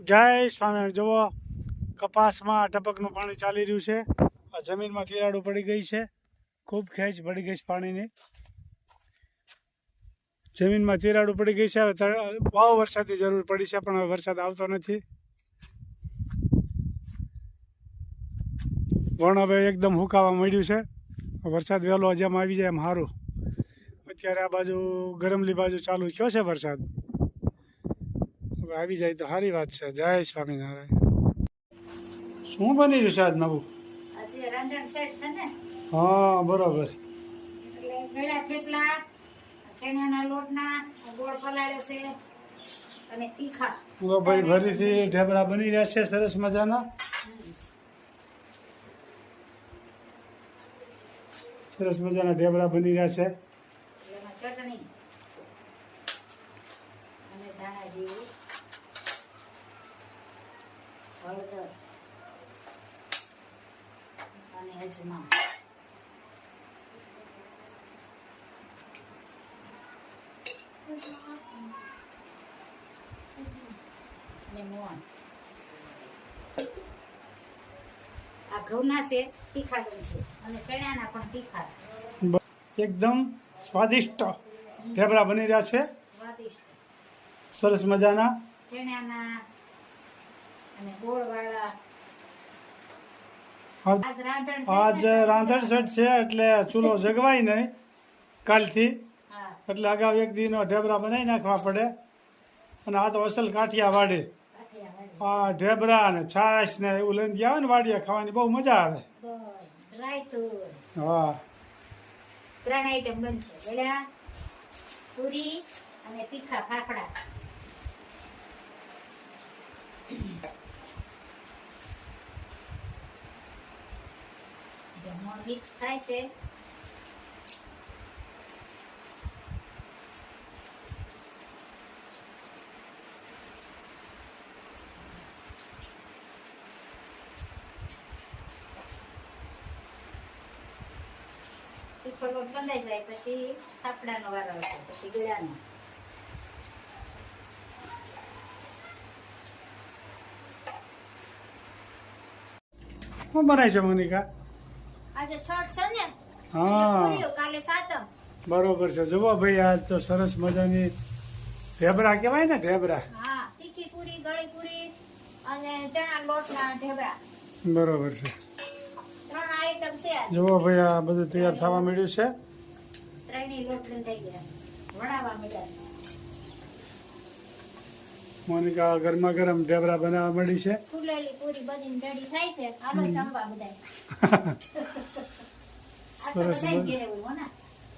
જય સ્વામિનારાયણ। જુઓ કપાસમાં ટપકનું પાણી ચાલી રહ્યું છે। આ જમીનમાં તિરાડો પડી ગઈ છે, ખૂબ ખેંચ પડી ગઈ છે પાણીની। જમીનમાં તિરાડો પડી ગઈ છે। હવે બહુ વરસાદની જરૂર પડી છે, પણ હવે વરસાદ આવતો નથી। વણ હવે એકદમ હુકાવા મળ્યું છે। વરસાદ વહેલો જેમ આવી જાય એમ સારું। અત્યારે આ બાજુ ગરમલી બાજુ ચાલુ થયો છે વરસાદ। આવી જાય તો સારી વાત છે। જય સ્વામિનારાયણ। શું બની રહ્યું છે આજ નવું? આજે રાંધણ સેટ છે ને? હા બરોબર। એટલે ગળા થેપલા, ચણાના લોટના ગોળ પલાળ્યો છે અને તીખા। તો ભાઈ ફરીથી ઢેબરા બની રહ્યા છે સરસ મજાના। સરસ મજાના ઢેબરા બની રહ્યા છે। એમાં ચટણી અને ધાણા જીરું, હળદર અને અજમા। અને મોણ આ ઘઉંના છે તીખા છે અને ચણાના પણ તીખા। એકદમ સ્વાદિષ્ટ ઢેબરા બની રહ્યા છે સ્વાદિષ્ટ સરસ મજાના। ચણાના અને ગોળવાળા। આજ રાંધણ સેટ છે એટલે ચૂલો જગવાય નહીં કાલથી, એટલે અગાઉ એક દીનો ઢેબરા બનાવી નાખવા પડે। અને આ તો અસલ કાઠિયાવાડી આ ઢેબરા ને છાશ ને એવું લઈને ગયા હોય ને વાડીએ ખાવાની બહુ મજા આવે। હા 3 આઈટમ બનશે, ગળા, પૂરી અને તીખા ફાફડા। મિક્સ થાય છે। તીખો લોટ બંધાઈ જાય પછી ફાફડાનો વારો આવશે, પછી ગળાનો। શું બનાય છે મોનિકા? આજે છઠ છે ને? હા કાલે સાતમ। બરોબર છે। જુઓ ભાઈ આજ તો સરસ મજાની ઢેબરા કહેવાય ને, ઢેબરા। હા, તીખી પૂરી, ગળી પૂરી અને ચણા લોટના ઢેબરા। બરોબર છે। 3 આઈટમ છે આજે। જુઓ ભાઈ આ બધું તૈયાર થવા મળ્યું છે। ત્રણેય લોટ બંધાઈ ગયા, વણાવા મળ્યા। મોનિકા ગરમા ગરમ ઢેબરા બનાવવા મળી છે। ફૂલેલી પૂરી બનીને રેડી થાય છે, હાલો જમવા બધાય। સરસ ઘેરે હોય ને?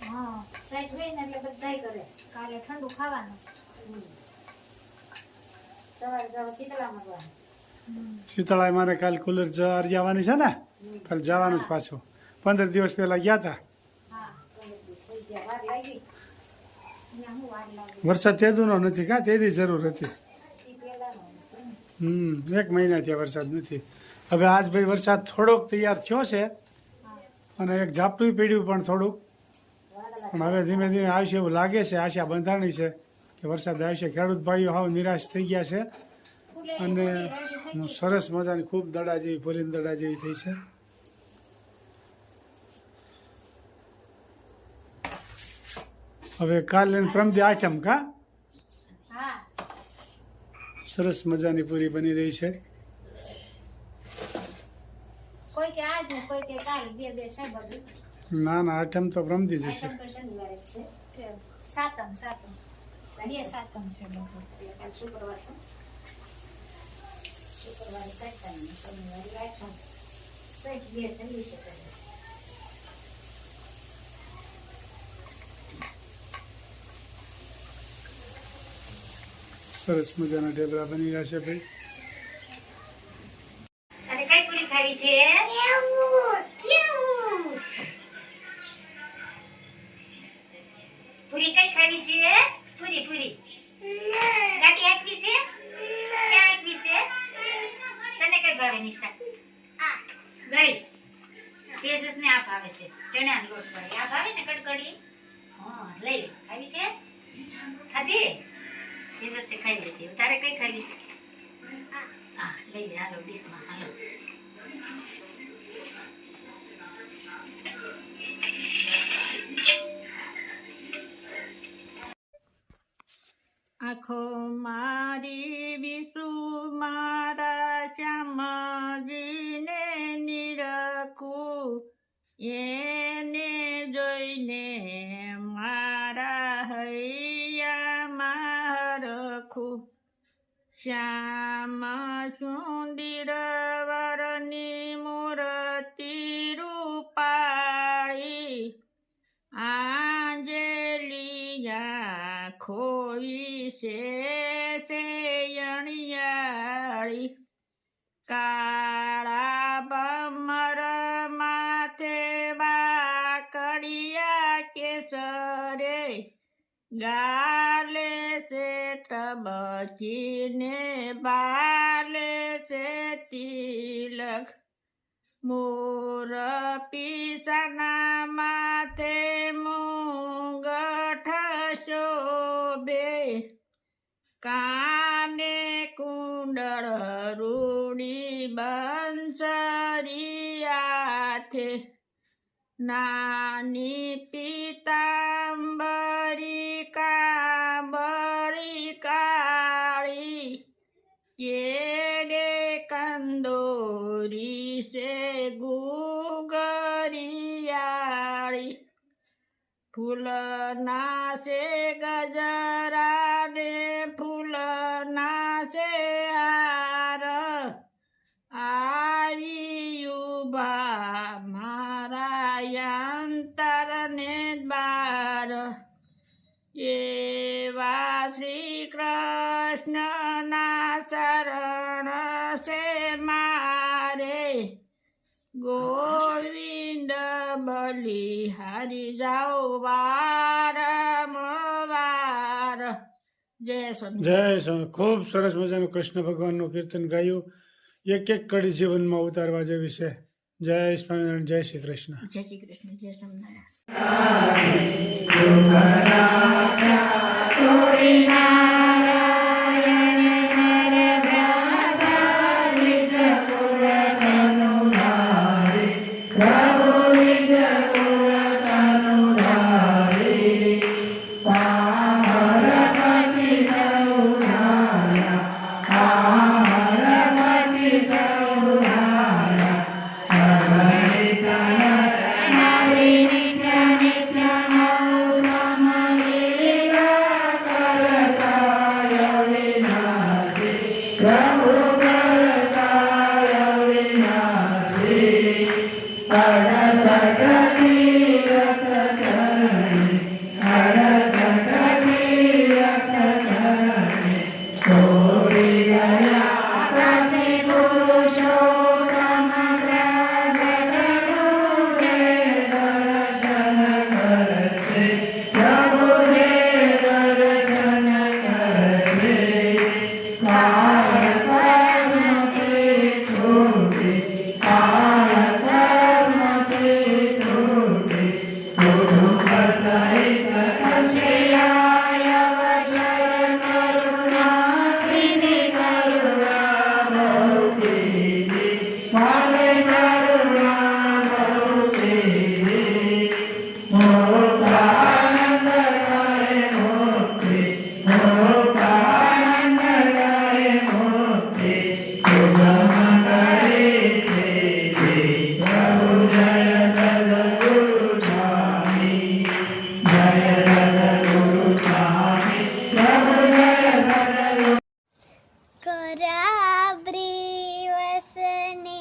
હા, સેટ હોય ને એટલે બધાય કરે। કાલે ઠંડુ ખાવાનું, સવારે જાવ શીતળા મળવા। શીતળાએ મારે કાલ કુલર જવાની છે ને, કાલ જવાનું જ પાછું। 15 દિવસ પહેલા ગયા હતા। વરસાદ તેદુનો નથી કા, તેદી જરૂર હતી। 1 મહિનાથી વરસાદ નથી। હવે આજ ભાઈ વરસાદ થોડોક તૈયાર થયો છે અને એક ઝાપટું પડ્યું પણ થોડુંક, પણ હવે ધીમે ધીમે આવશે એવું લાગે છે। આશા બંધાણી છે કે વરસાદ આવશે। ખેડૂત ભાઈઓ હાવ નિરાશ થઈ ગયા છે અને સરસ મજાની ખૂબ દડા જેવી પૂરીની દડા જેવી થઈ છે। હવે કાલે પ્રમદી આઠમ કા સરસ મજાની પૂરી બની રહી છે। કોઈ કે આજ ને કોઈ કે કાલ, બે છે બધું। ના ના આઠમ તો પ્રમદી જ હશે। શનિવારે છે સાતમ છે બધું, કાલ શુક્રવાર છે। શુક્રવારે સાતમ, શનિવારે આઠમ, સેટ બે થઈ શકે છે। સરસ મજાના ઢેબરા બની રહ્યા છે ભાઈ। અને કઈ પૂરી ખાવી છે? પૂરી કઈ ખાવી છે? પૂરી પૂરી ગાટી આકવી છે? ક્યાં આકવી છે? તને કઈ ભાવે નિશા? ગળી તેજસ ને આ ભાવે છે, ચણાનો લોટ વાળી આ ભાવે ને કડકડી। હા લઈ લે, ખાવી છે? ખાધી? તેજસે ખાઈ લીધી। તારે કઈ ખાવી છે? લઈ લે હાલો ડીશમાં હાલો આખો મારી વિસુ મારા શ્યામજીને નિરખું એને જોઈને મારા હૈયામાં રખું શ્યામ સુંદર વરની મૂર્તિ રૂપાળી આંજલિયા ખોઈ છે અણિયાળી કાળા બમર માથે વાકડિયા કેસરે ગાલે છે ત્રબકીને બાલે છે તિલક મોર પીસાના માથે મુંગઠ શોભે કાને કુંડળ રૂડી બંસરી હાથે નાની પીતાંબરી કાંબળી કાળી કેડે કંદોરી છે ગુગરિયાળી ફૂલના છે ગજરા ને ફૂલના છે હાર આવી ઉભા મારા અંતરને બાર એવા શ્રી કૃષ્ણના શરણ છે મારે ગોવિંદ બલિહારી જાઓ વારંવાર જય સ્વામી જય સ્વામી. ખૂબ સરસ મજાનું કૃષ્ણ ભગવાનનું કીર્તન ગાયું. એક એક કડી જીવનમાં ઉતારવા જેવી છે. જય સ્વામિનારાયણ. જય શ્રી કૃષ્ણ. જય શ્રી કૃષ્ણ. જય સ્વામિનારાયણ. कराब्री वसने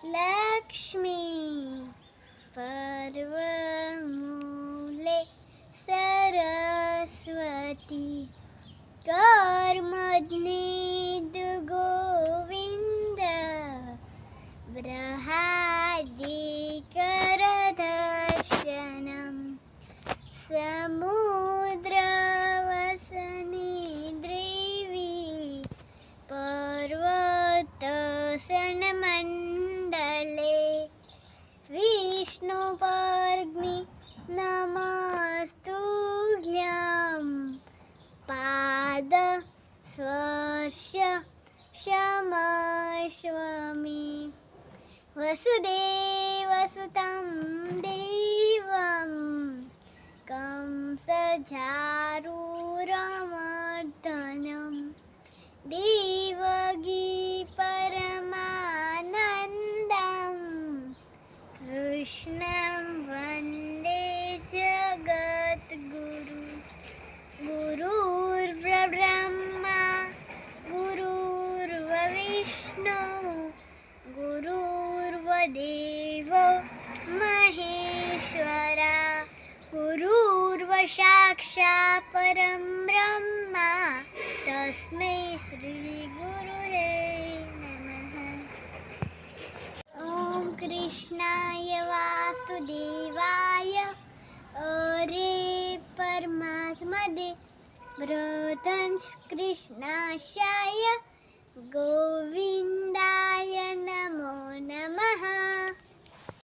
लक्ष्मी पर्वमूले सरस्वती कर्मज्ञेद गोविन्द बृहादिकरदर्शनं समुद्रवसने पर्वतसनमण्डले विष्णुपर्ग्नि नमस्तुभ्यं पादस्पर्श शमय स्वमी वसुदेवसुतं देवं कंसचारूरमर्दनं देवगी परमानन्दं कृष्णं वन्दे जगद्गुरु गुरुर्ब्रह्मा गुरुर्विष्णु गुरुर्वदेवो महेश्वरा गुरुर्वसाक्षात् परं ब्रह्मा तस्मै श्रीगुरुवे नमः। ॐ कृष्णाय वासुदेवाय अरे परमात्मने व्रतंस कृष्णाशाय गोविन्दाय नमो नमः।